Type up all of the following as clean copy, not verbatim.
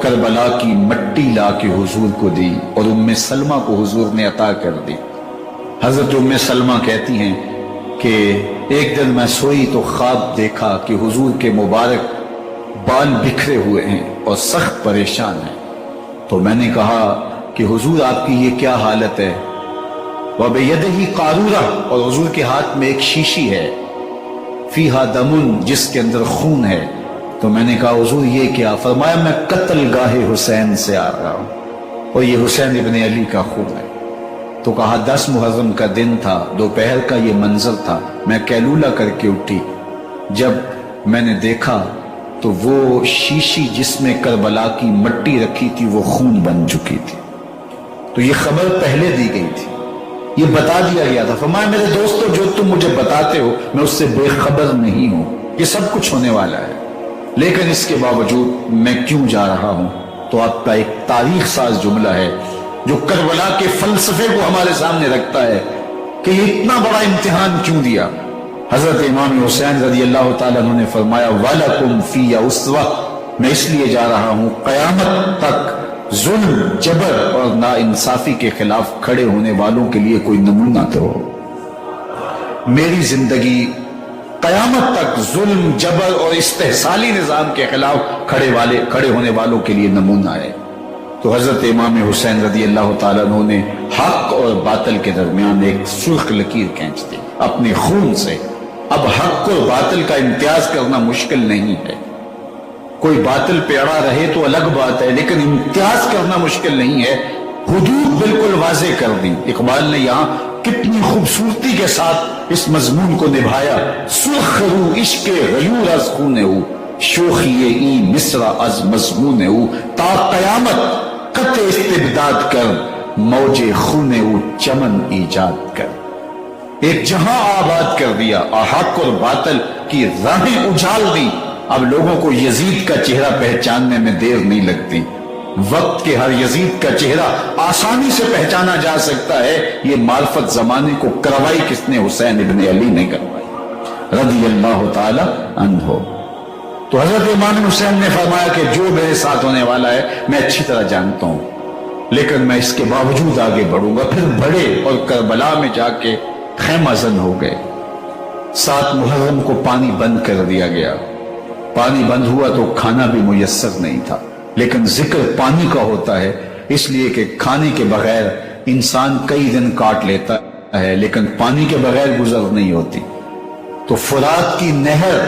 کربلا کی مٹی لا کے حضور کو دی اور ام سلمہ کو حضور نے عطا کر دی۔ حضرت ام سلمہ کہتی ہیں کہ ایک دن میں سوئی تو خواب دیکھا کہ حضور کے مبارک بال بکھرے ہوئے ہیں اور سخت پریشان ہیں، تو میں نے کہا کہ حضور آپ کی یہ کیا حالت ہے؟ وَبِيَدِهِ قَارُورَةٌ، اور حضور کے ہاتھ میں ایک شیشی ہے، فِيهَا دَمٌ، جس کے اندر خون ہے۔ تو میں نے کہا حضور یہ کیا؟ فرمایا میں قتل گاہ حسین سے آ رہا ہوں اور یہ حسین ابن علی کا خون ہے۔ تو کہا 10 محرم کا دن تھا، دوپہر کا یہ منظر تھا، میں کیلولہ کر کے اٹھی، جب میں نے دیکھا تو وہ شیشی جس میں کربلا کی مٹی رکھی تھی وہ خون بن چکی تھی۔ تو یہ خبر پہلے دی گئی تھی، یہ بتا دیا گیا تھا۔ فرمایا میرے دوستو جو تم مجھے بتاتے ہو میں اس سے بے خبر نہیں ہوں، یہ سب کچھ ہونے والا ہے، لیکن اس کے باوجود میں کیوں جا رہا ہوں؟ تو آپ کا ایک تاریخ ساز جملہ ہے جو کربلا کے فلسفے کو ہمارے سامنے رکھتا ہے کہ یہ اتنا بڑا امتحان کیوں دیا۔ حضرت امام حسین رضی اللہ تعالیٰ عنہ نے فرمایا وَلَكُمْ فِيَّ أُسْوَةٌ، میں اس لیے جا رہا ہوں قیامت تک ظلم، جبر اور ناانصافی کے خلاف کھڑے ہونے والوں کے لیے کوئی نمونہ تو ہو۔ میری زندگی قیامت تک ظلم، جبر اور استحصالی نظام کے خلاف کھڑے ہونے والوں کے لیے نمونہ ہے۔ تو حضرت امام حسین رضی اللہ تعالیٰ عنہ نے حق اور باطل کے درمیان ایک سرخ لکیر کھینچ دی اپنے خون سے۔ اب حق اور باطل کا امتیاز کرنا مشکل نہیں ہے، کوئی باطل پہ اڑا رہے تو الگ بات ہے، لیکن امتیاز کرنا مشکل نہیں ہے۔ حدود بالکل واضح کر دی۔ اقبال نے یہاں کتنی خوبصورتی کے ساتھ اس مضمون کو نبھایا۔ سرخ رو عشق غیور از خون او، شوخی ای مصر از مضمون او، تا قیامت قطع استبداد کر، موج خون او چمن ایجاد کر۔ ایک جہاں آباد کر دیا، حق اور باطل کی راہیں اجال دی۔ اب لوگوں کو یزید کا چہرہ پہچاننے میں دیر نہیں لگتی، وقت کے ہر یزید کا چہرہ آسانی سے پہچانا جا سکتا ہے۔ یہ معرفت زمانے کو کروائی کس نے؟ حسین ابن علی نے کروائی رضی اللہ تعالی عنہ۔ تو حضرت امام حسین نے فرمایا کہ جو میرے ساتھ ہونے والا ہے میں اچھی طرح جانتا ہوں، لیکن میں اس کے باوجود آگے بڑھوں گا۔ پھر بڑھے اور کربلا میں جا کے خیمہ زن ہو گئے۔ 7 محرم کو پانی بند کر دیا گیا۔ پانی بند ہوا تو کھانا بھی میسر نہیں تھا، لیکن ذکر پانی کا ہوتا ہے اس لیے کہ کھانے کے بغیر انسان کئی دن کاٹ لیتا ہے، لیکن پانی کے بغیر گزر نہیں ہوتی۔ تو فرات کی نہر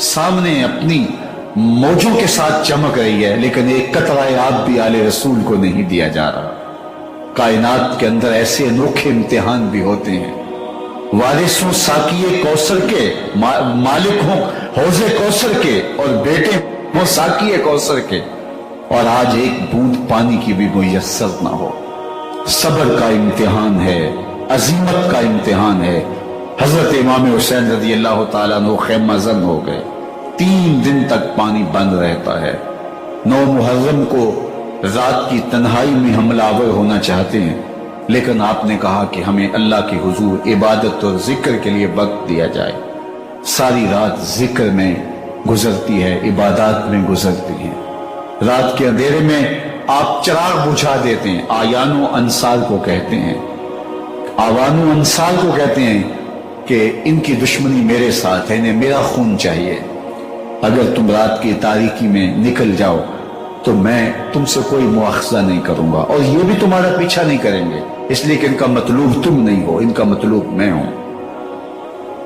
سامنے اپنی موجوں کے ساتھ چمک رہی ہے، لیکن ایک قطرہ آب بھی آل رسول کو نہیں دیا جا رہا۔ کائنات کے اندر ایسے انوکھے امتحان بھی ہوتے ہیں۔ وارث ہوں ساقی کوثر کے، مالک ہوں حوض کوثر کے، اور بیٹے ہوں ساقی کوثر کے، اور آج ایک بوند پانی کی بھی میسر نہ ہو۔ صبر کا امتحان ہے، عزیمت کا امتحان ہے۔ حضرت امام حسین رضی اللہ تعالیٰ عنہ خیمہ زن ہو گئے۔ 3 دن تک پانی بند رہتا ہے۔ 9 محرم کو رات کی تنہائی میں حملہ آور ہونا چاہتے ہیں، لیکن آپ نے کہا کہ ہمیں اللہ کے حضور عبادت اور ذکر کے لیے وقت دیا جائے۔ ساری رات ذکر میں گزرتی ہے، عبادات میں گزرتی ہے۔ رات کے اندھیرے میں آپ چراغ بجھا دیتے ہیں۔ آیان و انصار کو کہتے ہیں، آوان و انصار کو کہتے ہیں کہ ان کی دشمنی میرے ساتھ ہے، انہیں میرا خون چاہیے۔ اگر تم رات کی تاریکی میں نکل جاؤ تو میں تم سے کوئی مواخذہ نہیں کروں گا، اور یہ بھی تمہارا پیچھا نہیں کریں گے، اس لیے کہ ان کا مطلوب تم نہیں ہو، ان کا مطلوب میں ہوں۔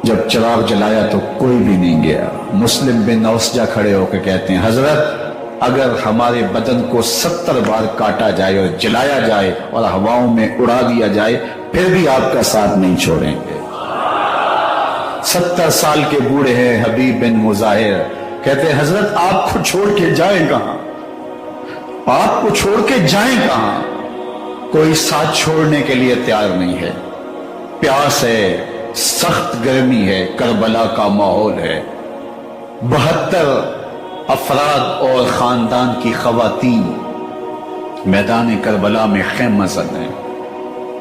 جب چراغ جلایا تو کوئی بھی نہیں گیا۔ مسلم بن اوسجہ کھڑے ہو کے کہتے ہیں حضرت اگر ہمارے بدن کو 70 بار کاٹا جائے اور جلایا جائے اور ہواؤں میں اڑا دیا جائے پھر بھی آپ کا ساتھ نہیں چھوڑیں گے۔ 70 سال کے بوڑھے ہیں حبیب بن مظاہر، کہتے ہیں حضرت آپ کو چھوڑ کے جائیں کہاں، آپ کو چھوڑ کے جائیں کہاں؟ کوئی ساتھ چھوڑنے کے لیے تیار نہیں ہے۔ پیاس ہے، سخت گرمی ہے، کربلا کا ماحول ہے، 72 افراد اور خاندان کی خواتین میدان کربلا میں خیمہ زن ہیں۔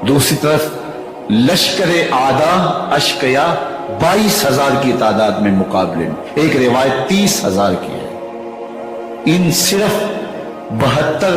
دوسری طرف لشکر اعداء اشقیا 22,000 کی تعداد میں مقابلے میں، ایک روایت 30,000 کی ہے۔ ان صرف 72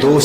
2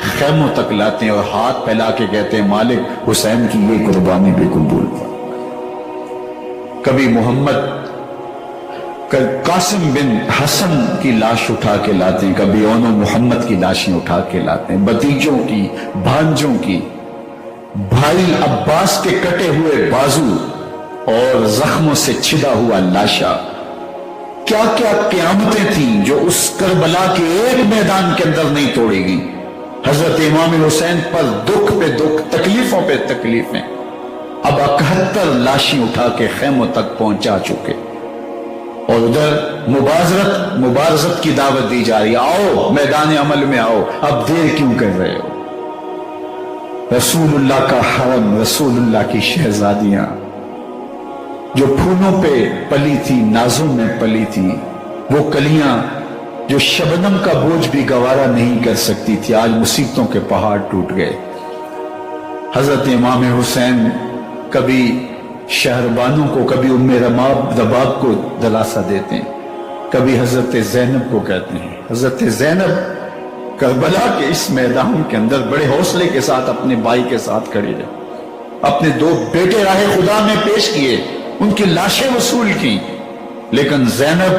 خیموں تک لاتے ہیں اور ہاتھ پھیلا کے کہتے ہیں مالک حسین کی یہ قربانی بھی قبول کر۔ کبھی محمد قاسم بن حسن کی لاش اٹھا کے لاتے ہیں، کبھی اونو محمد کی لاشیں اٹھا کے لاتے ہیں، بھتیجوں کی، بھانجوں کی، بھائی عباس کے کٹے ہوئے بازو اور زخموں سے چھدا ہوا لاشا۔ کیا کیا قیامتیں تھیں جو اس کربلا کے ایک میدان کے اندر نہیں توڑی گئی۔ حضرت امام حسین پر دکھ پہ دکھ، تکلیفوں پہ تکلیفیں، اب 71 لاشیں اٹھا کے خیموں تک پہنچا چکے، اور ادھر مبارزت کی دعوت دی جا رہی، آؤ میدان عمل میں آؤ، اب دیر کیوں کر رہے ہو۔ رسول اللہ کا حرم، رسول اللہ کی شہزادیاں جو پھولوں پہ پلی تھی، نازوں میں پلی تھی، وہ کلیاں جو شبنم کا بوجھ بھی گوارا نہیں کر سکتی تھی، آج مصیبتوں کے پہاڑ ٹوٹ گئے۔ حضرت امام حسین کبھی شہربانوں کو، کبھی ام رباب کو دلاسا دیتے ہیں، کبھی حضرت زینب کو کہتے ہیں۔ حضرت زینب کربلا کے اس میدان کے اندر بڑے حوصلے کے ساتھ اپنے بھائی کے ساتھ کھڑی رہے، اپنے 2 بیٹے راہ خدا میں پیش کیے، ان کی لاشیں وصول کی، لیکن زینب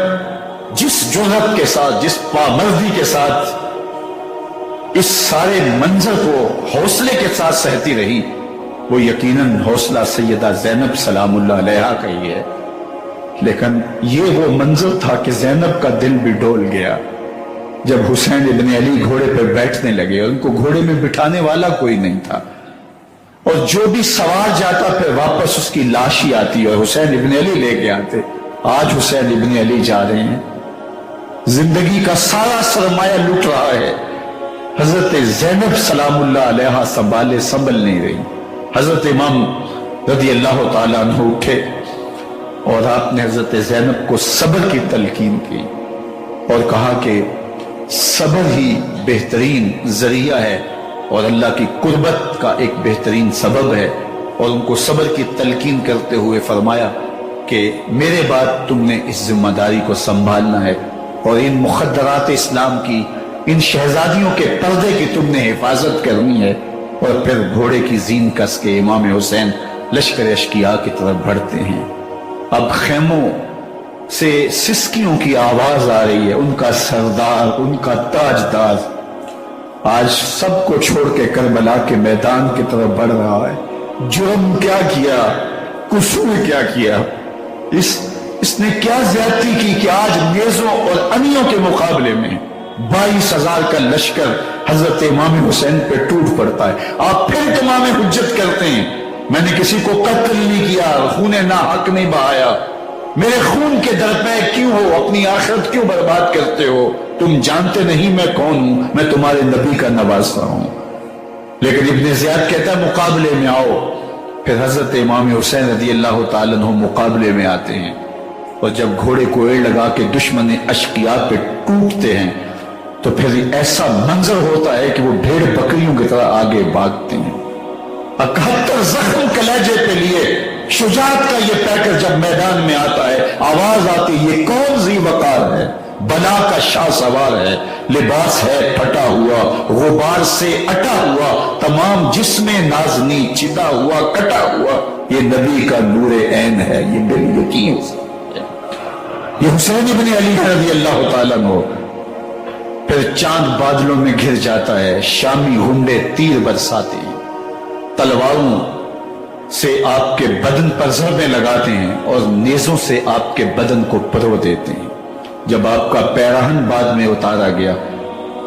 جس جرأت کے ساتھ، جس پامردی کے ساتھ اس سارے منظر کو حوصلے کے ساتھ سہتی رہی، وہ یقیناً حوصلہ سیدہ زینب سلام اللہ علیہا کا ہی ہے، لیکن یہ وہ منظر تھا کہ زینب کا دل بھی ڈول گیا جب حسین ابن علی گھوڑے پہ بیٹھنے لگے اور ان کو گھوڑے میں بٹھانے والا کوئی نہیں تھا، اور جو بھی سوار جاتا پھر واپس اس کی لاش ہی آتی اور حسین ابن علی لے کے آتے۔ آج حسین ابن علی جا رہے ہیں، زندگی کا سارا سرمایہ لٹ رہا ہے، حضرت زینب سلام اللہ علیہا سنبھل نہیں رہی۔ حضرت امام رضی اللہ تعالیٰ عنہ اٹھے اور آپ نے حضرت زینب کو صبر کی تلقین کی اور کہا کہ صبر ہی بہترین ذریعہ ہے اور اللہ کی قربت کا ایک بہترین سبب ہے، اور ان کو صبر کی تلقین کرتے ہوئے فرمایا کہ میرے بعد تم نے اس ذمہ داری کو سنبھالنا ہے اور ان مخدرات اسلام کی، ان شہزادیوں کے پردے کی تم نے حفاظت کرنی ہے۔ اور پھر گھوڑے کی زین کس کے امام حسین لشکر اشقیاء کی طرف بڑھتے ہیں۔ اب خیموں سے سسکیوں کی آواز آ رہی ہے، ان کا سردار، ان کا تاجدار آج سب کو چھوڑ کے کربلا کے میدان کی طرف بڑھ رہا ہے۔ جرم کیا کیا، قصور کیا کیا، اس نے کیا زیادتی کی کہ آج نیزوں اور انیوں کے مقابلے میں 22,000 کا لشکر حضرت امام حسین پہ ٹوٹ پڑتا ہے۔ آپ پھر تمام حجت کرتے ہیں میں نے کسی کو قتل نہیں کیا، خون ناحق نہیں بہایا، میرے خون کے درپے کیوں ہو، اپنی آخرت کیوں برباد کرتے ہو، تم جانتے نہیں میں کون ہوں، میں تمہارے نبی کا نواسا ہوں۔ لیکن ابن زیاد کہتا ہے مقابلے میں آؤ۔ پھر حضرت امام حسین رضی اللہ تعالیٰ عنہ مقابلے میں آتے ہیں، اور جب گھوڑے کو ایڑ لگا کے دشمن اشقیاء پہ ٹوٹتے ہیں تو پھر ایسا منظر ہوتا ہے کہ وہ بھیڑ بکریوں کی طرح آگے بھاگتے ہیں۔ 71 زخم کلیجے پہ لیے شجاعت کا یہ پیکر جب میدان میں آتا ہے، آواز آتی یہ کون ذی وقار ہے، بلا کا شاہ سوار ہے، لباس ہے پھٹا ہوا، غبار سے اٹا ہوا، تمام جسم نازنی چتا ہوا کٹا ہوا، یہ نبی کا نور عین ہے، یہ دل یقین ہے، یہ حسین ابن علی رضی اللہ تعالیٰ عنہ۔ پھر چاند بادلوں میں گھر جاتا ہے، شامی ہنڈے تیر برساتے ہیں، تلواروں سے آپ کے بدن پر ضربیں لگاتے ہیں اور نیزوں سے آپ کے بدن کو پرو دیتے ہیں۔ جب آپ کا پیراہن بعد میں اتارا گیا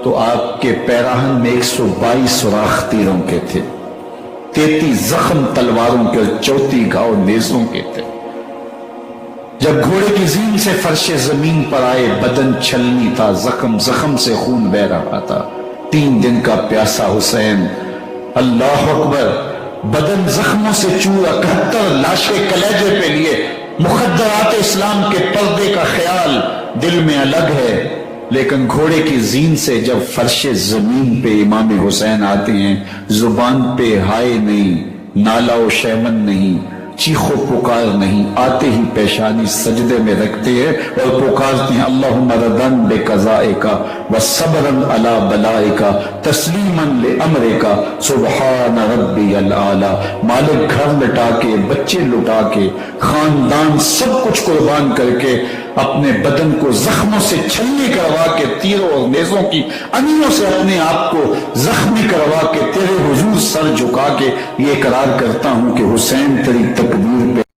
تو آپ کے پیراہن میں 122 سوراخ تیروں کے تھے، 33 زخم تلواروں کے اور 34 گھاؤ نیزوں کے تھے۔ جب گھوڑے کی زین سے فرش زمین پر آئے، بدن چھلنی تھا، زخم سے خون بہ رہا تھا، 3 دن کا پیاسا حسین، اللہ اکبر، بدن زخموں سے چور، 71 لاشیں کلیجے پہ لیے، مخدرات اسلام کے پردے کا خیال دل میں الگ ہے، لیکن گھوڑے کی زین سے جب فرش زمین پہ امام حسین آتے ہیں، زبان پہ ہائے نہیں، نالا و شیمن نہیں، چیخو پکار نہیں، آتے ہی پیشانی سجدے میں رکھتے ہیں اور پکارتے ہیں اللہم ردن بے قضائکا وصبرن علی بلائکا تسلیمن لامرکا سبحان ربی العالی۔ مالک گھر لٹا کے، بچے لٹا کے، خاندان سب کچھ قربان کر کے، اپنے بدن کو زخموں سے چھلنی کروا کے، تیروں اور نیزوں کی انیوں سے اپنے آپ کو زخمی کروا کے، تیرے حضور سر جھکا کے یہ اقرار کرتا ہوں کہ حسین تیری تقدیر پہ